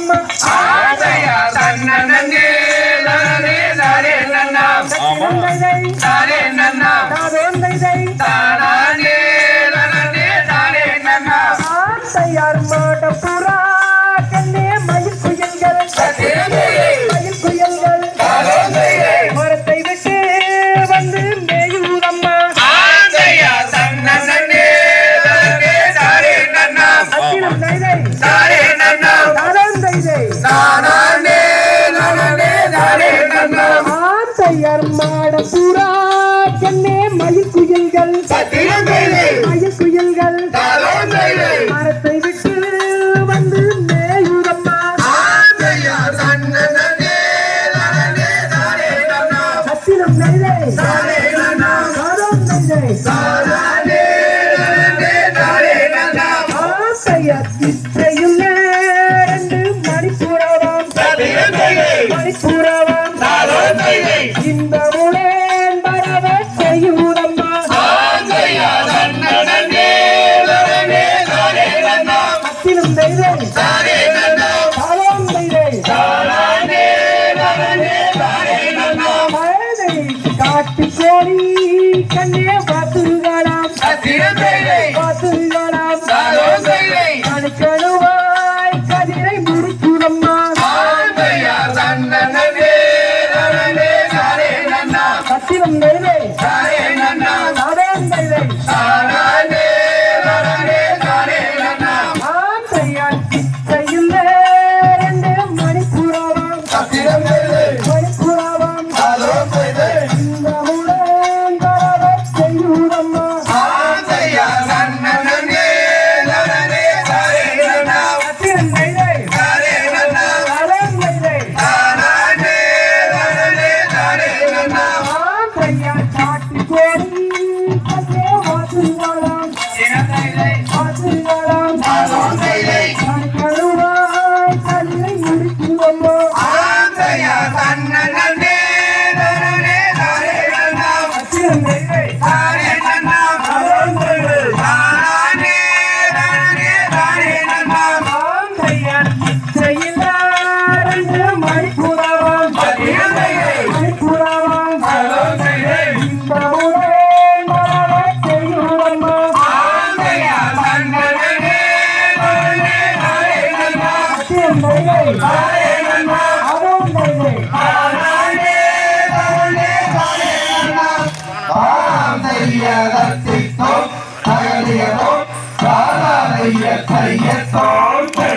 அம்மா ஆதையா தன்னே தானே தானே நன்னா தானே நன்னா தானே தானே தானே நன்னா ஆத்தையார் மாட புறா கண்ணே மயில் குயில்கள் மயில் குயில்கள் மரத்தை விட்டு வந்து மேயூரம்மா ஆதையா தன்னே தானே தானே நன்னா அத்திரம் தைதை தானே நன்னா தானம் தைதை தானே தானே தானே நன்னா ஆத்தையார் மாட புறா கண்ணே மயில் குயில்கள் மயில் குயில்கள் மரத்தை விட்டு வந்து மேயூரம்மா அத்திரம் தைதை தானம் தைதை ஆத்தையார் திசையுள்ள ரெண்டு மணிப்புறவாம் மணிப்புறவாம் இந்த உலன் பரவ செய்யூரம்மா அத்திரம் தைதை தானம் தைதை காட்டு கோரி கண்ணே பாத்துகளாம் பாத்துகளாம் கணுவாய் கதிரை முடிக்குதம்மா அத்திரம் தைதை தானம் தைதை ஆத்தையார் திசையுள்ள ரெண்டு மணிப்புறவாம் மணிப்புறவாம் இந்த உலன் பரவ செய்யூரம்மா அத்திரம் தைதை தானம் தைதை ஆத்தையார் காட்டு கோரி கண்ணே வாத்துகளாம் வாத்துகளாம் கணுவாய் கதிரை முடிக்குதம்மா அத்திரம் தைதை ஆத்தையார் திசையுள்ள ரெண்டு மணிப்புறவாம் மணிப்புறவாம் இந்த உலன் பரவ செய்யூரம்மா அத்திரம் தைதை தானம் தைதை கைய தோட்டை